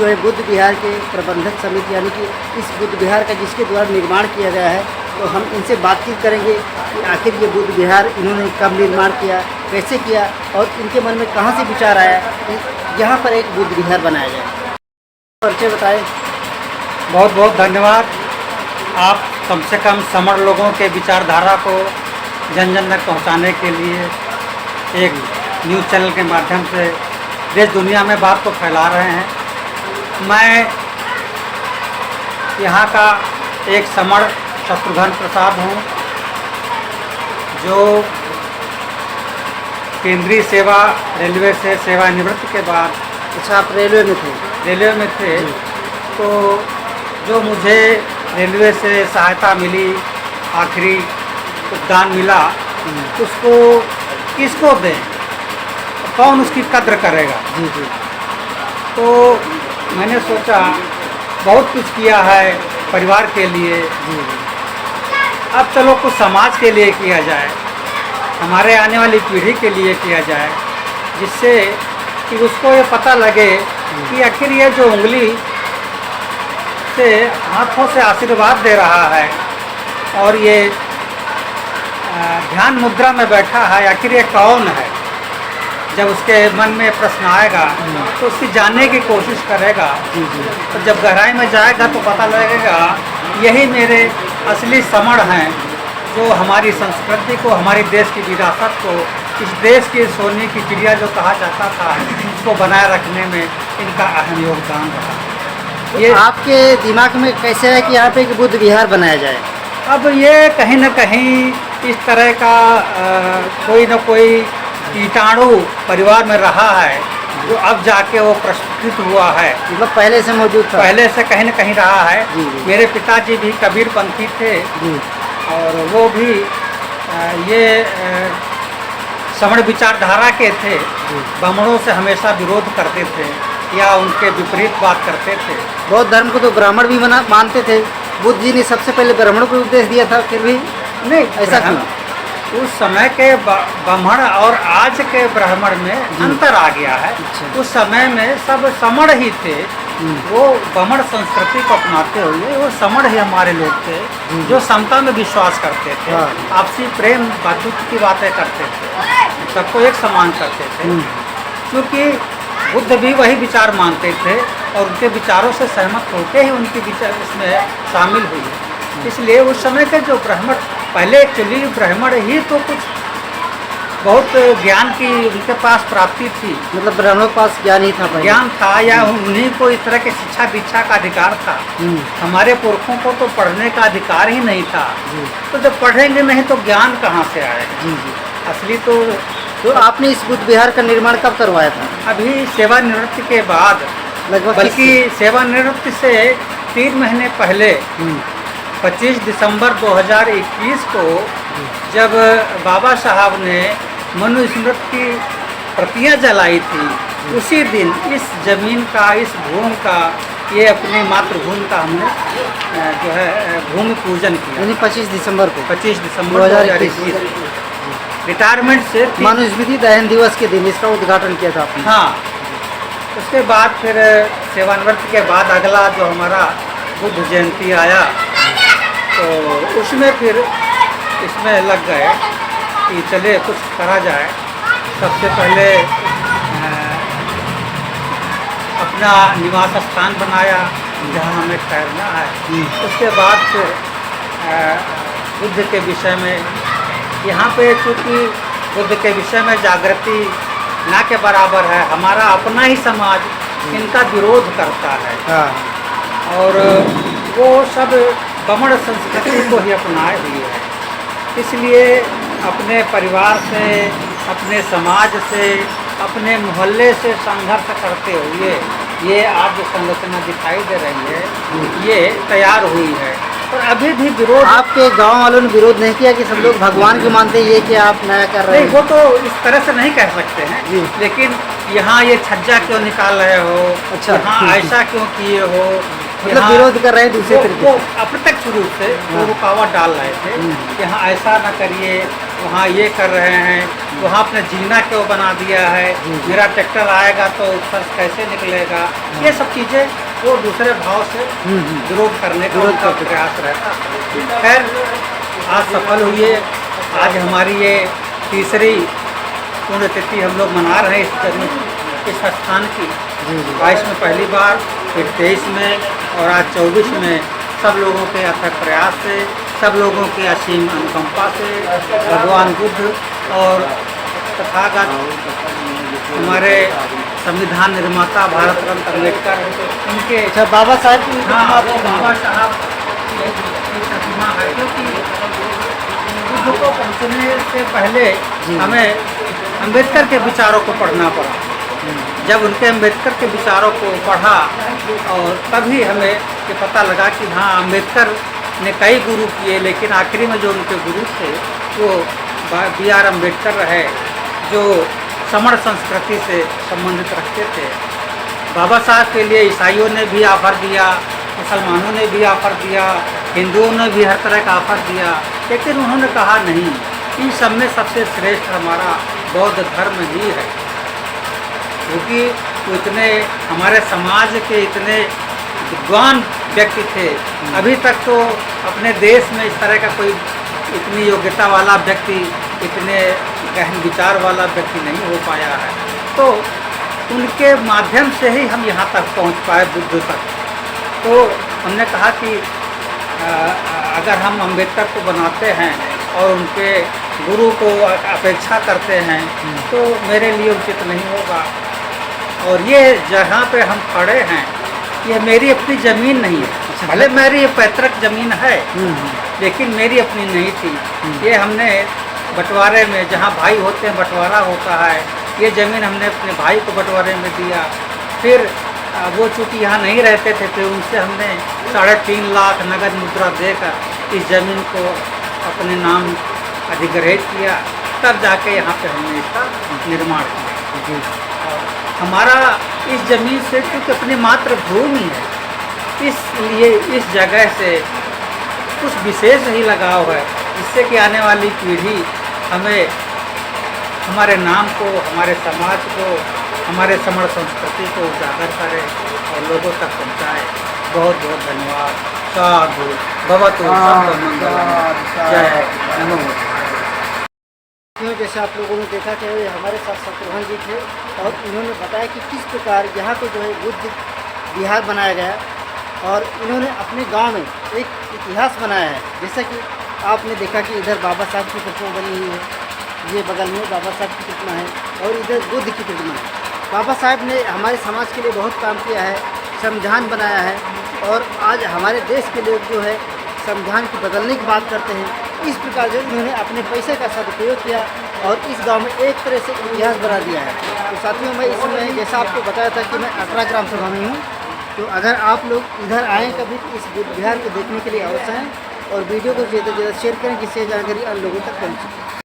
जो है बुद्ध विहार के प्रबंधक समिति यानी कि इस बुद्ध विहार का जिसके द्वारा निर्माण किया गया है, तो हम इनसे बातचीत करेंगे कि आखिर ये बुद्ध विहार इन्होंने कब निर्माण किया, कैसे किया और इनके मन में कहाँ से विचार आया कि यहाँ पर एक बुद्ध विहार बनाया जाए। परिचय बताएं। बहुत बहुत धन्यवाद। आप कम से कम समर लोगों के विचारधारा को जन जन तक पहुँचाने के लिए एक न्यूज़ चैनल के माध्यम से देश दुनिया में बात को फैला रहे हैं। मैं यहाँ का एक समर शत्रुघ्न प्रसाद हूँ, जो केंद्रीय सेवा रेलवे से सेवानिवृत्ति के बाद। अच्छा, आप रेलवे में थे? रेलवे में थे, तो जो मुझे रेलवे से सहायता मिली, आखिरी उपदान मिला, उसको किसको दें, कौन उसकी कद्र करेगा। जी जी। तो मैंने सोचा बहुत कुछ किया है परिवार के लिए, जी जी। अब चलो कुछ समाज के लिए किया जाए, हमारे आने वाली पीढ़ी के लिए किया जाए, जिससे कि उसको ये पता लगे कि आखिर ये जो उंगली से हाथों से आशीर्वाद दे रहा है और ये ध्यान मुद्रा में बैठा है, आखिर ये कौन है। जब उसके मन में प्रश्न आएगा तो उसकी जानने की कोशिश करेगा। जी जी। तो जब गहराई में जाएगा तो पता लगेगा यही मेरे असली समण हैं, जो हमारी संस्कृति को, हमारी देश की विरासत को, इस देश की सोने की चिड़िया जो कहा जाता था, उसको बनाए रखने में इनका अहम योगदान रहा। ये आपके दिमाग में कैसे है कि यहाँ पे एक बुद्ध विहार बनाया जाए? अब ये कहीं न कहीं इस तरह का कोई न कोई कीटाणु परिवार में रहा है, जो अब जाके वो प्रस्फुटित हुआ है। मतलब पहले से मौजूद था? पहले से कहीं न कहीं रहा है। जी जी। मेरे पिताजी भी कबीरपंथी थे जी। और वो भी ये श्रवण विचारधारा के थे। ब्राह्मणों से हमेशा विरोध करते थे या उनके विपरीत बात करते थे। बौद्ध धर्म को तो ब्राह्मण भी मानते थे। बुद्ध जी ने सबसे पहले ब्राह्मणों को उपदेश दिया था, फिर भी नहीं, ऐसा क्यों? उस समय के ब्राह्मण और आज के ब्राह्मण में अंतर आ गया है। अच्छा। उस समय में सब समण ही थे, वो ब्राह्मण संस्कृति को अपनाते हुए वो समण ही हमारे लोग थे, जो समता में विश्वास करते थे, हाँ। आपसी प्रेम बंधुत्व की बातें करते थे, सबको एक समान करते थे। क्योंकि बुद्ध भी वही विचार मानते थे और उनके विचारों से सहमत होकर ही उनके विचार इसमें शामिल हुए। इसलिए उस समय के जो ब्राह्मण, पहले एक्चुअली ब्राह्मण ही तो कुछ बहुत ज्ञान की उनके पास प्राप्ति थी। मतलब ब्राह्मणों के पास ज्ञान ही था? ज्ञान था, या उन्हीं को इस तरह के शिक्षा दीक्षा का अधिकार था। हमारे पुरखों को तो पढ़ने का अधिकार ही नहीं था। तो जब पढ़ेंगे नहीं तो ज्ञान कहाँ से आएगा। जी जी। असली तो आपने इस बुद्ध विहार का निर्माण कब करवाया था? अभी सेवानिवृत्ति के बाद, लगभग बल्कि सेवानिवृत्ति से 3 महीने पहले 25 दिसंबर 2021 को जब बाबा साहब ने मनुस्मृति की प्रतियां जलाई थी, उसी दिन इस जमीन का, इस भूमि का, ये अपनी मातृभूमि का हमने जो है भूमि पूजन किया। यानी 25 दिसंबर को? 25 दिसंबर 2021 रिटायरमेंट से मनुस्मृति दहन दिवस के दिन इसका उद्घाटन किया था आपने? हाँ। उसके बाद फिर सेवानिवृत्ति के बाद अगला जो हमारा बुद्ध जयंती आया, तो उसमें फिर इसमें लग गए कि चले कुछ करा जाए। सबसे पहले अपना निवास स्थान बनाया जहाँ हमें ठहरना है। उसके बाद फिर बुद्ध के विषय में, यहाँ पे चूँकि बुद्ध के विषय में जागृति ना के बराबर है, हमारा अपना ही समाज इनका विरोध करता है। हाँ। और वो सब ब्राह्मण संस्कृति को ही अपनाए हुए है। इसलिए अपने परिवार से, अपने समाज से, अपने मोहल्ले से संघर्ष करते हुए ये आज जो संरचना दिखाई दे रही है, ये तैयार हुई है। और अभी भी विरोध, आपके गांव वालों ने विरोध नहीं किया कि सब लोग भगवान को मानते हैं, ये कि आप नया कर रहे हैं? नहीं, वो तो इस तरह से नहीं कह सकते हैं जी। लेकिन यहाँ ये छज्जा क्यों निकाल रहे हो, अच्छा, यहाँ ऐसा क्यों किए हो, मतलब विरोध कर रहे हैं दूसरे तरीके वो अप्रत्यक्ष रूप से वो रुकावट डाल रहे थे। यहाँ ऐसा न करिए, वहाँ ये कर रहे हैं, वहाँ अपने जीना क्यों बना दिया है, मेरा ट्रैक्टर आएगा तो खर्च कैसे निकलेगा, ये सब चीज़ें वो दूसरे भाव से विरोध करने का उनका प्रयास रहता है। खैर आज सफल हुई है। आज हमारी ये तीसरी पुण्यतिथि हम लोग मना रहे हैं इस स्थान की। 22 में पहली बार, फिर 23 में और आज 24 में सब लोगों के अथक प्रयास से, सब लोगों के असीम अनुकंपा से भगवान बुद्ध और तथागत हमारे संविधान निर्माता भारत रत्न अम्बेडकर उनके अच्छा बाबा साहब की बाबा साहब की एक प्रतिमा है, क्योंकि बुद्ध को पहुँचने से पहले हमें अम्बेडकर के विचारों को पढ़ना पड़ा। जब उनके अम्बेडकर के विचारों को पढ़ा और तभी हमें ये पता लगा कि हाँ अम्बेडकर ने कई गुरु किए, लेकिन आखिरी में जो उनके गुरु थे वो B.R. अम्बेडकर रहे, जो समण संस्कृति से संबंधित रखते थे। बाबा साहब के लिए ईसाइयों ने भी ऑफर दिया, मुसलमानों ने भी ऑफर दिया, हिंदुओं ने भी हर तरह का ऑफर दिया, लेकिन उन्होंने कहा नहीं, इन सब में सबसे श्रेष्ठ हमारा बौद्ध धर्म ही है। क्योंकि वो इतने हमारे समाज के इतने विद्वान व्यक्ति थे, अभी तक तो अपने देश में इस तरह का कोई इतनी योग्यता वाला व्यक्ति, इतने गहन विचार वाला व्यक्ति नहीं हो पाया है। तो उनके माध्यम से ही हम यहाँ तक पहुँच पाए, बुद्ध तक। तो हमने कहा कि अगर हम अम्बेडकर को बनाते हैं और उनके गुरु को अपेक्षा करते हैं तो मेरे लिए उचित नहीं होगा। और ये जहाँ पे हम खड़े हैं ये मेरी अपनी ज़मीन नहीं है, भले मेरी पैतृक ज़मीन है लेकिन मेरी अपनी नहीं थी। ये हमने बंटवारे में, जहाँ भाई होते हैं बंटवारा होता है, ये ज़मीन हमने अपने भाई को बंटवारे में दिया। फिर वो चूँकि यहाँ नहीं रहते थे तो उनसे हमने 3.5 लाख नगद मुद्रा देकर इस ज़मीन को अपने नाम अधिग्रहित किया, तब जाके यहाँ पे हमने इसका निर्माण किया। हमारा इस ज़मीन से क्योंकि अपनी मातृभूमि है, इसलिए इस जगह से कुछ विशेष ही लगाव है, जिससे कि आने वाली पीढ़ी हमें हमारे नाम को, हमारे समाज को, हमारे समण संस्कृति को उजागर करे और लोगों तक पहुँचाए। बहुत बहुत धन्यवाद। साधु भवतु सर्वमंगलम। जय नमो बुद्धाय। जैसे आप लोगों ने देखा कि हमारे साथ शत्रुघ्न जी थे और इन्होंने बताया कि किस प्रकार यहाँ पे जो है बुद्ध विहार बनाया गया और इन्होंने अपने गांव में एक इतिहास बनाया है। जैसा कि आपने देखा कि इधर बाबा साहब की प्रतिमा बनी हुई है, ये बगल में बाबा साहब की प्रतिमा है और इधर बुद्ध की प्रतिमा है। बाबा साहब ने हमारे समाज के लिए बहुत काम किया है, संविधान बनाया है और आज हमारे देश के लोग जो है संविधान की बदलने की बात करते हैं। इस प्रकार जो इन्होंने अपने पैसे का सदुपयोग किया और इस गांव में एक तरह से इतिहास बना दिया है। तो साथियों मैं इसमें जैसा आपको बताया था कि मैं 18 ग्राम सभा में हूँ, तो अगर आप लोग इधर आएँ कभी तो इस बुद्ध विहार को देखने के लिए अवश्य हैं और वीडियो को ज़्यादा से ज़्यादा शेयर करें जिससे जानकारी अन्य लोगों तक पहुँचे।